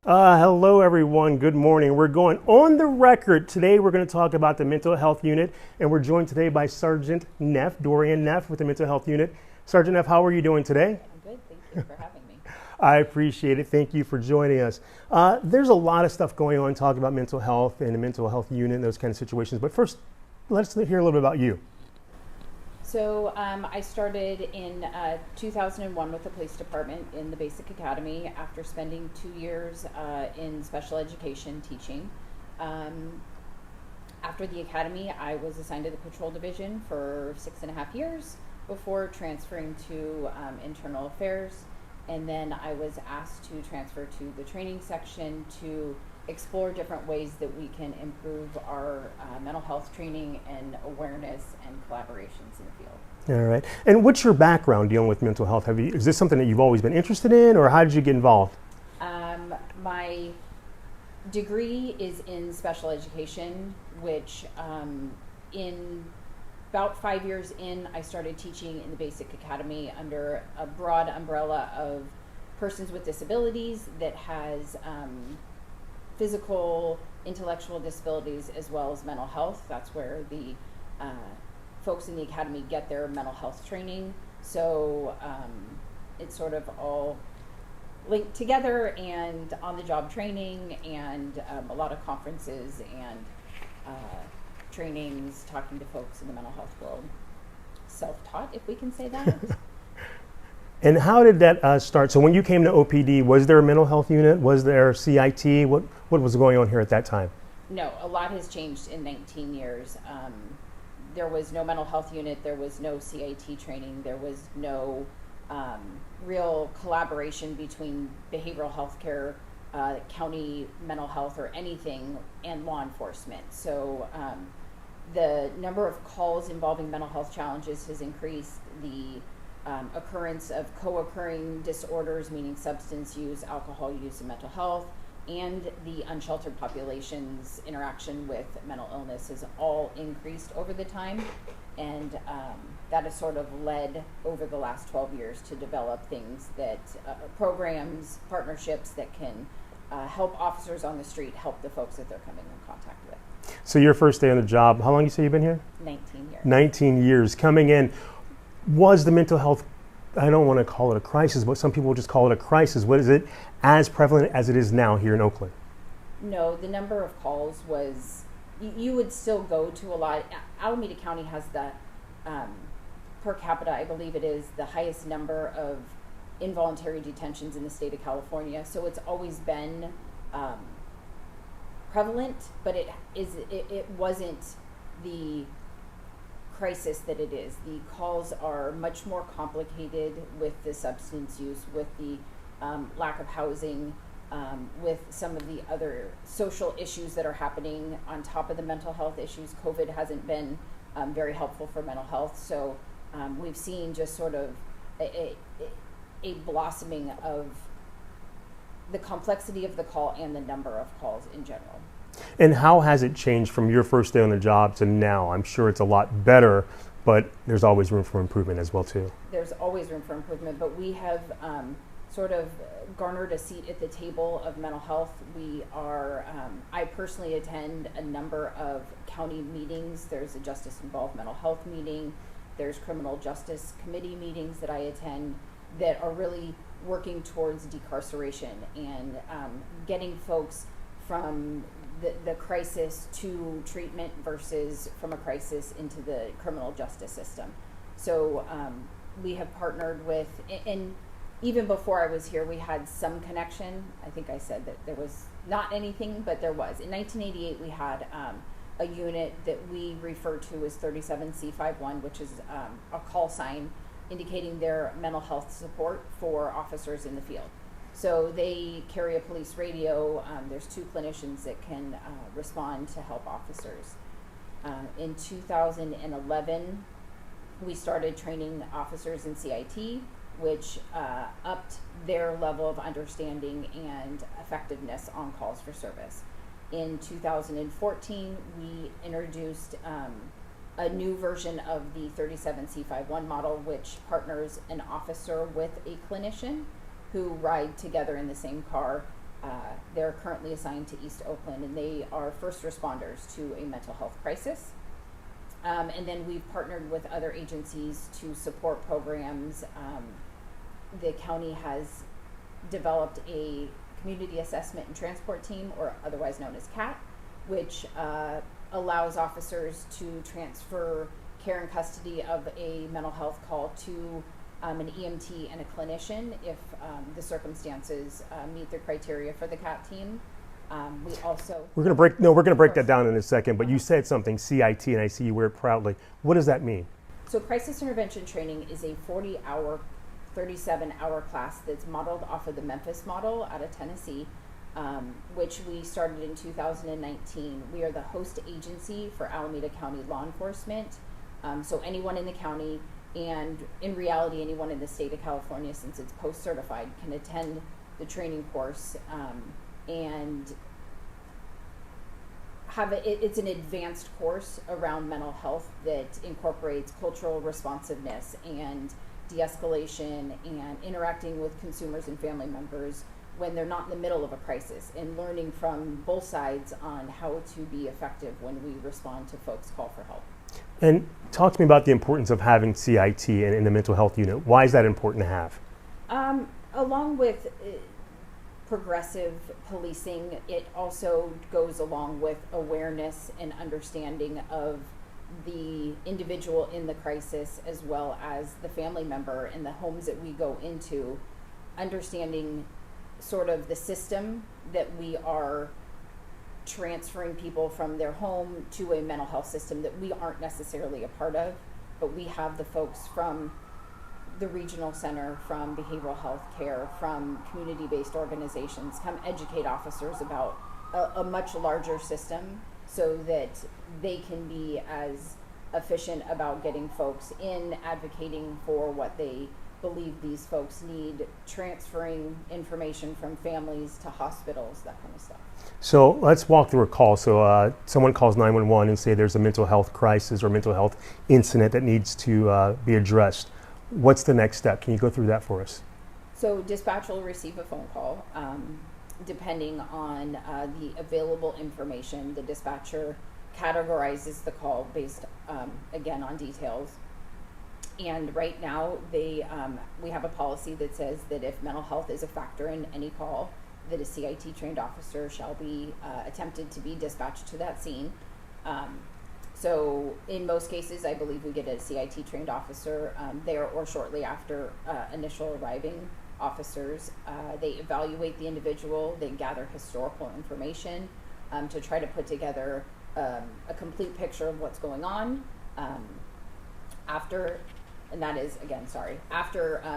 Hello, everyone. Good morning. We're going on the record. Today, we're going to talk about the mental health unit, and we're joined today by Sergeant Neff, Dorian Neff, with the mental health unit. Sergeant Neff, how are you doing today? I'm good. Thank you for having me. I appreciate it. Thank you for joining us. There's a lot of stuff going on talking about mental health and the mental health unit and those kind of situations. But first, let's hear a little bit about you. So I started in 2001 with the police department in the basic academy after spending 2 years in special education teaching. After the academy, I was assigned to the patrol division for 6.5 years before transferring to internal affairs. And then I was asked to transfer to the training section to explore different ways that we can improve our mental health training and awareness and collaborations in the field. All right. And what's your background dealing with mental health? Is this something that you've always been interested in, or how did you get involved? My degree is in special education, which in about 5 years in, I started teaching in the basic academy under a broad umbrella of persons with disabilities that has physical, intellectual disabilities, as well as mental health. That's where the folks in the academy get their mental health training. So it's sort of all linked together, and on-the-job training, and a lot of conferences and trainings, talking to folks in the mental health world. Self-taught, if we can say that. And how did that start? So when you came to OPD, was there a mental health unit? Was there CIT? What was going on here at that time? No, a lot has changed in 19 years. There was no mental health unit. There was no CIT training. There was no real collaboration between behavioral health care, county mental health, or anything, and law enforcement. So the number of calls involving mental health challenges has increased. The occurrence of co-occurring disorders, meaning substance use, alcohol use, and mental health, and the unsheltered population's interaction with mental illness has all increased over the time. And that has sort of led over the last 12 years to develop things that, programs, partnerships that can help officers on the street help the folks that they're coming in contact with. So your first day on the job, how long you say you've been here? 19 years. 19 years. Coming in, was the mental health, I don't want to call it a crisis, but some people just call it a crisis. What is it as prevalent as it is now here in Oakland? No, the number of calls was, you would still go to a lot. Alameda County has the, per capita, I believe it is, the highest number of involuntary detentions in the state of California. So it's always been prevalent, but it wasn't the crisis that it is. The calls are much more complicated with the substance use, with the lack of housing, with some of the other social issues that are happening on top of the mental health issues. COVID hasn't been very helpful for mental health, so we've seen just sort of a blossoming of the complexity of the call and the number of calls in general. And how has it changed from your first day on the job to now? I'm sure it's a lot better, but there's always room for improvement as well too. There's always room for improvement, but we have sort of garnered a seat at the table of mental health. We are, I personally attend a number of county meetings. There's a justice involved mental health meeting. There's criminal justice committee meetings that I attend that are really working towards decarceration and getting folks from the crisis to treatment versus from a crisis into the criminal justice system. So we have partnered with, and even before I was here, we had some connection. I think I said that there was not anything, but there was. In 1988, we had a unit that we refer to as 37C51, which is a call sign indicating their mental health support for officers in the field. So they carry a police radio. There's 2 clinicians that can respond to help officers. In 2011, we started training officers in CIT, which upped their level of understanding and effectiveness on calls for service. In 2014, we introduced a new version of the 37C51 model, which partners an officer with a clinician who ride together in the same car They're currently assigned to East Oakland, and they are first responders to a mental health crisis. And then we've partnered with other agencies to support programs. The county has developed a community assessment and transport team, or otherwise known as CAT, which allows officers to transfer care and custody of a mental health call to an EMT and a clinician if the circumstances meet the criteria for the CAT team. We also we're going to break that down in a second. But you said something CIT, and I see you wear it proudly. What does that mean? So crisis intervention training is a 40-hour, 37-hour class that's modeled off of the Memphis model out of Tennessee, which we started in 2019. We are the host agency for Alameda County law enforcement. So anyone in the county, and in reality anyone in the state of California, since it's post-certified, can attend the training course and have it's an advanced course around mental health that incorporates cultural responsiveness and de-escalation and interacting with consumers and family members when they're not in the middle of a crisis, and learning from both sides on how to be effective when we respond to folks' call for help. And talk to me about the importance of having CIT in the mental health unit. Why is that important to have? Along with progressive policing, it also goes along with awareness and understanding of the individual in the crisis, as well as the family member in the homes that we go into, understanding sort of the system that we are transferring people from their home to a mental health system that we aren't necessarily a part of, but we have the folks from the regional center, from behavioral health care, from community-based organizations come educate officers about a much larger system so that they can be as efficient about getting folks in, advocating for what they believe these folks need, transferring information from families to hospitals, that kind of stuff. So let's walk through a call. So someone calls 911 and say there's a mental health crisis or mental health incident that needs to be addressed. What's the next step? Can you go through that for us? So dispatch will receive a phone call. Depending on the available information, the dispatcher categorizes the call based, again, on details. And right now, we have a policy that says that if mental health is a factor in any call, that a CIT trained officer shall be attempted to be dispatched to that scene. So in most cases, I believe we get a CIT trained officer there or shortly after initial arriving officers. They evaluate the individual, they gather historical information to try to put together a complete picture of what's going on. After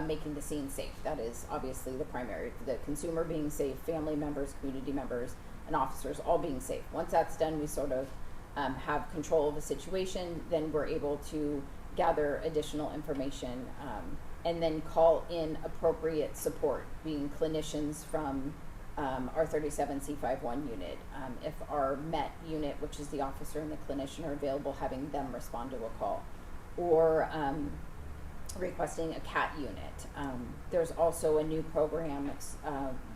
making the scene safe. That is obviously the primary, the consumer being safe, family members, community members, and officers all being safe. Once that's done, we sort of have control of the situation. Then we're able to gather additional information and then call in appropriate support, being clinicians from our 37C51 unit. If our MET unit, which is the officer and the clinician, are available, having them respond to a call. Or requesting a CAT unit. There's also a new program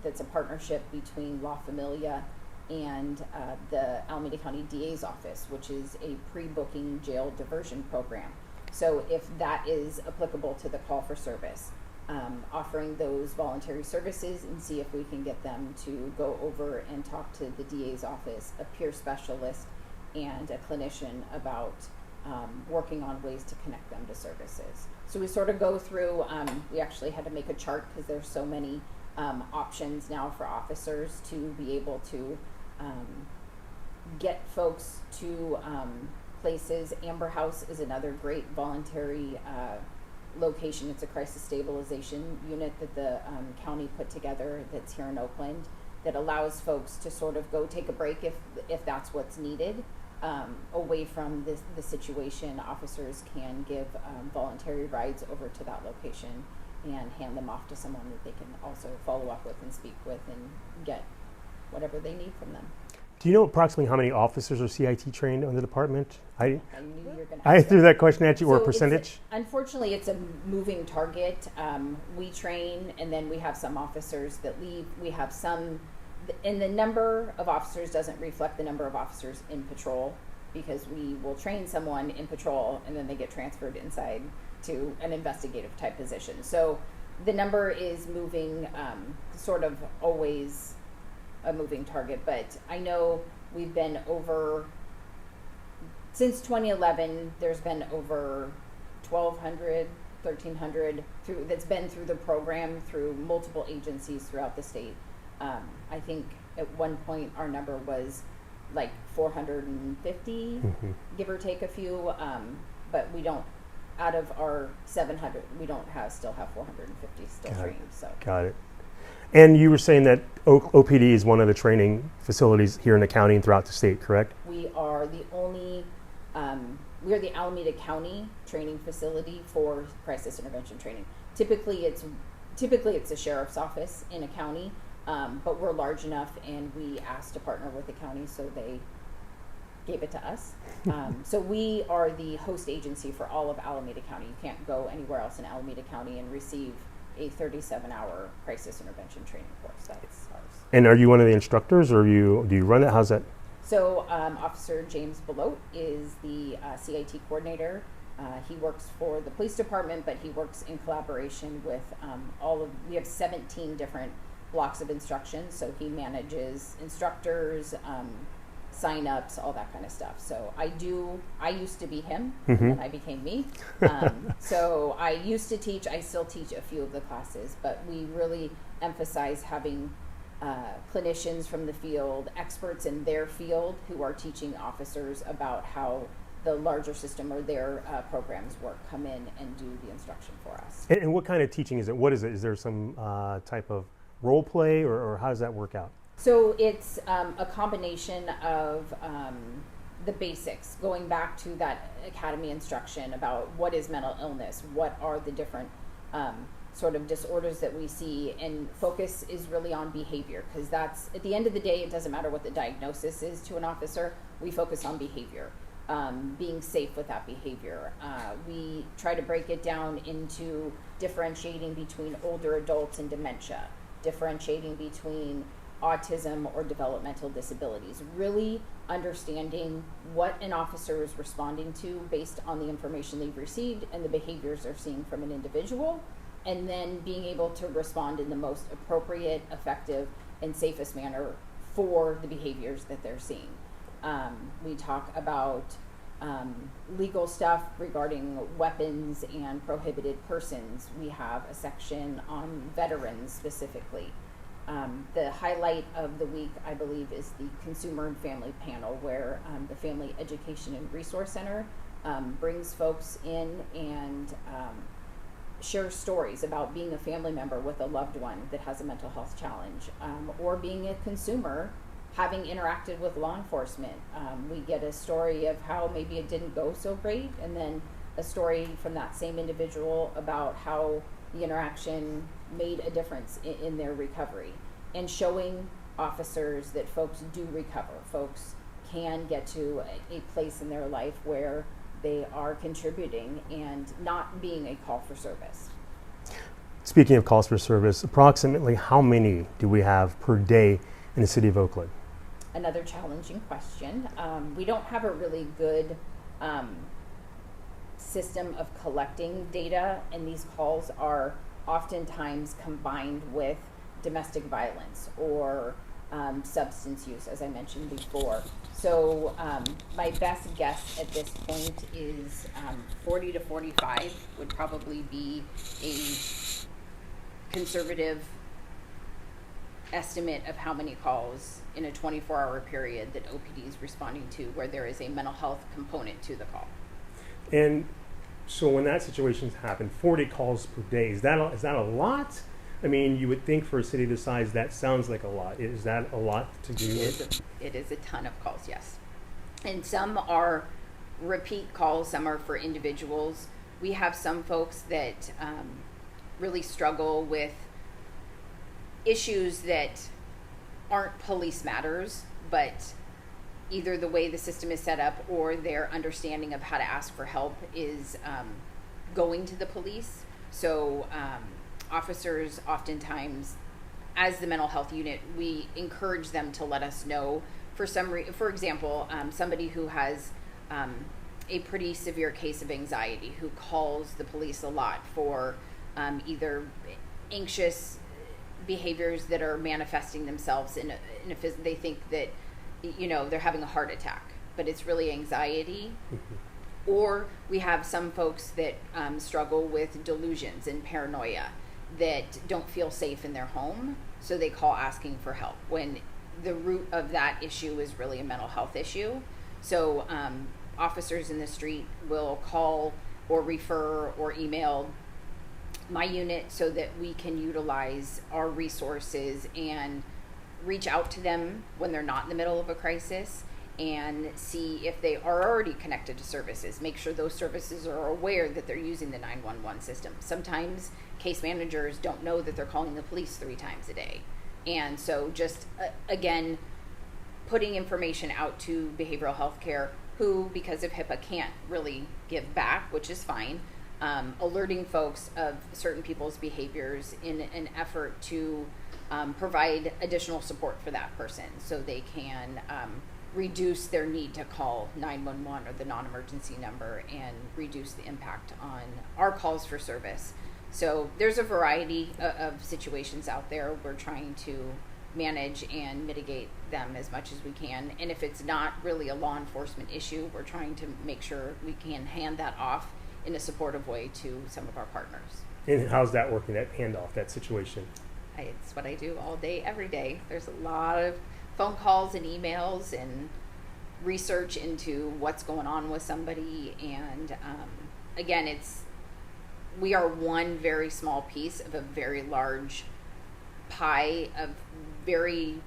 that's a partnership between La Familia and the Alameda County DA's office, which is a pre-booking jail diversion program. So if that is applicable to the call for service, offering those voluntary services and see if we can get them to go over and talk to the DA's office, a peer specialist, and a clinician about working on ways to connect them to services. So we sort of go through, we actually had to make a chart because there's so many options now for officers to be able to get folks to places. Amber House is another great voluntary location. It's a crisis stabilization unit that the county put together that's here in Oakland that allows folks to sort of go take a break if that's what's needed. Away from the situation, officers can give voluntary rides over to that location and hand them off to someone that they can also follow up with and speak with and get whatever they need from them. Do you know approximately how many officers are CIT trained in the department? I knew you were going to I threw that question at you, or So a percentage? Unfortunately, it's a moving target. We train, and then we have some officers that leave. We have some And the number of officers doesn't reflect the number of officers in patrol, because we will train someone in patrol and then they get transferred inside to an investigative type position. So the number is moving, sort of always a moving target, but I know we've been over, since 2011, there's been over 1,200, 1,300 that's been through the program through multiple agencies throughout the state. I think at one point our number was like 450, give or take a few, but we don't, out of our 700, we don't still have 450 still trained. So got it. And you were saying that OPD is one of the training facilities here in the county and throughout the state, correct? We are the only, we are the Alameda County training facility for crisis intervention training. Typically it's a sheriff's office in a county, but we're large enough and we asked to partner with the county, so they gave it to us. So we are the host agency for all of Alameda County. You can't go anywhere else in Alameda County and receive a 37-hour crisis intervention training course. That's ours. And are you one of the instructors, or do you run it? How's that? So Officer James Belote is the CIT coordinator. He works for the police department, but he works in collaboration with we have 17 different blocks of instruction, so he manages instructors, sign-ups, all that kind of stuff. So I used to be him, and I became me. So I used to teach, I still teach a few of the classes, but we really emphasize having clinicians from the field, experts in their field, who are teaching officers about how the larger system or their programs work, come in and do the instruction for us. And what kind of teaching is it? What is it? Is there some type of role play, or how does that work out? So it's a combination of the basics, going back to that academy instruction about what is mental illness, what are the different sort of disorders that we see, and focus is really on behavior, because that's, at the end of the day, it doesn't matter what the diagnosis is to an officer, we focus on behavior, being safe with that behavior. We try to break it down into differentiating between older adults and dementia, differentiating between autism or developmental disabilities, really understanding what an officer is responding to based on the information they've received and the behaviors they're seeing from an individual, and then being able to respond in the most appropriate, effective, and safest manner for the behaviors that they're seeing. We talk about legal stuff regarding weapons and prohibited persons. We have a section on veterans specifically. The highlight of the week, I believe, is the Consumer and Family Panel, where the Family Education and Resource Center brings folks in and shares stories about being a family member with a loved one that has a mental health challenge, or being a consumer having interacted with law enforcement. We get a story of how maybe it didn't go so great, and then a story from that same individual about how the interaction made a difference in their recovery, and showing officers that folks do recover. Folks can get to a place in their life where they are contributing and not being a call for service. Speaking of calls for service, approximately how many do we have per day in the city of Oakland? Another challenging question. We don't have a really good system of collecting data, and these calls are oftentimes combined with domestic violence or substance use, as I mentioned before. So my best guess at this point is 40 to 45 would probably be a conservative estimate of how many calls in a 24-hour period that OPD is responding to where there is a mental health component to the call. And so when that situation's happened, 40 calls per day, is that a lot? I mean, you would think for a city this size, that sounds like a lot. Is that a lot to do? It is a ton of calls, yes. And some are repeat calls, some are for individuals. We have some folks that really struggle with issues that aren't police matters, but either the way the system is set up or their understanding of how to ask for help is going to the police. So officers oftentimes as the mental health unit, we encourage them to let us know for for example, somebody who has a pretty severe case of anxiety who calls the police a lot for either anxious behaviors that are manifesting themselves they think that they're having a heart attack, but it's really anxiety. Or we have some folks that struggle with delusions and paranoia that don't feel safe in their home, so they call asking for help when the root of that issue is really a mental health issue. So officers in the street will call or refer or email my unit so that we can utilize our resources and reach out to them when they're not in the middle of a crisis and see if they are already connected to services. Make sure those services are aware that they're using the 911 system. Sometimes case managers don't know that they're calling the police 3 times a day. And so just, again, putting information out to behavioral health care who, because of HIPAA, can't really give back, which is fine, alerting folks of certain people's behaviors in an effort to provide additional support for that person so they can reduce their need to call 911 or the non-emergency number and reduce the impact on our calls for service. So there's a variety of situations out there. We're trying to manage and mitigate them as much as we can. And if it's not really a law enforcement issue, we're trying to make sure we can hand that off in a supportive way to some of our partners. And how's that working, that handoff, that situation? It's what I do all day, every day. There's a lot of phone calls and emails and research into what's going on with somebody. And again, we are one very small piece of a very large pie of very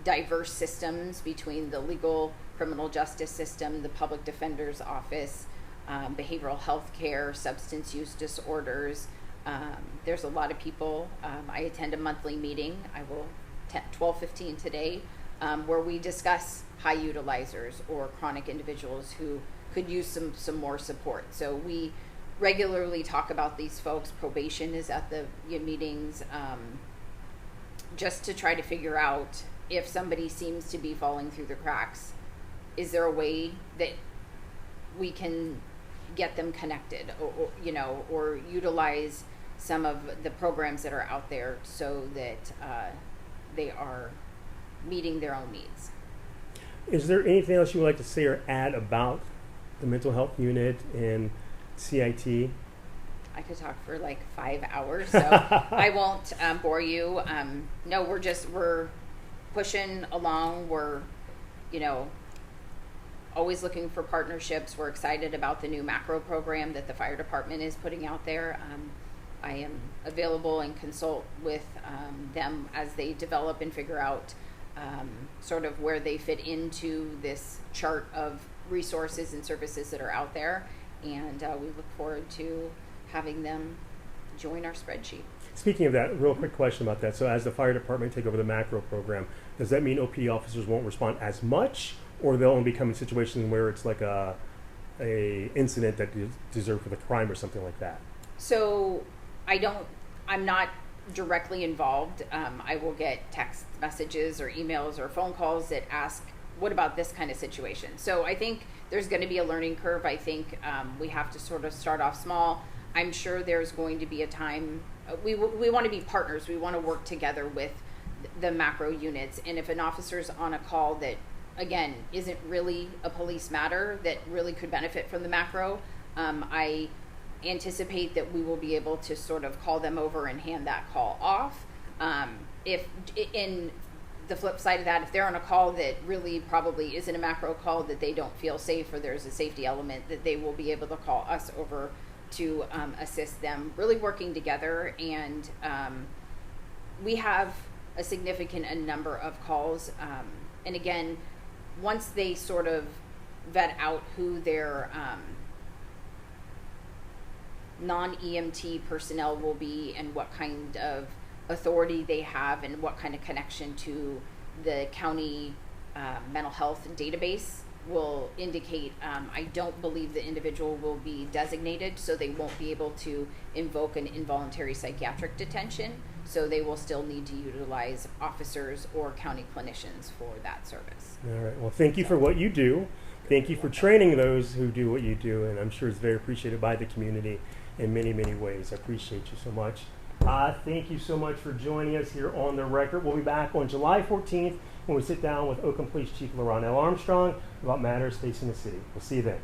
diverse systems between the legal criminal justice system, the public defender's office, behavioral health care, substance use disorders. There's a lot of people. I attend a monthly meeting. I will 12:15 today, where we discuss high utilizers or chronic individuals who could use some more support. So we regularly talk about these folks. Probation is at the meetings, just to try to figure out if somebody seems to be falling through the cracks. Is there a way that we can get them connected, or utilize some of the programs that are out there so that they are meeting their own needs? Is there anything else you would like to say or add about the mental health unit and CIT? I could talk for like 5 hours, so I won't bore you. No, we're pushing along. We're, always looking for partnerships. We're excited about the new macro program that the fire department is putting out there. I am available and consult with them as they develop and figure out sort of where they fit into this chart of resources and services that are out there. And we look forward to having them join our spreadsheet. Speaking of that, real quick question about that. So as the fire department take over the macro program, does that mean OPD officers won't respond as much, or they'll only become in situations where it's like a incident that deserved for the crime or something like that? So I'm not directly involved. I will get text messages or emails or phone calls that ask, what about this kind of situation? So I think there's going to be a learning curve. I think we have to sort of start off small. I'm sure there's going to be a time, we want to be partners. We want to work together with the macro units. And if an officer's on a call that, again, isn't really a police matter that really could benefit from the macro, I anticipate that we will be able to sort of call them over and hand that call off. If in the flip side of that, if they're on a call that really probably isn't a macro call, that they don't feel safe or there's a safety element, that they will be able to call us over to assist them, really working together. And we have a significant number of calls. And again, once they sort of vet out who their non-EMT personnel will be and what kind of authority they have and what kind of connection to the county mental health database will indicate, I don't believe the individual will be designated, so they won't be able to invoke an involuntary psychiatric detention. So they will still need to utilize officers or county clinicians for that service. All right. Well, thank you for what you do. Thank you for training those who do what you do, and I'm sure it's very appreciated by the community in many, many ways. I appreciate you so much. Thank you so much for joining us here on The Record. We'll be back on July 14th when we sit down with Oakland Police Chief LaRon L. Armstrong about matters facing the city. We'll see you then.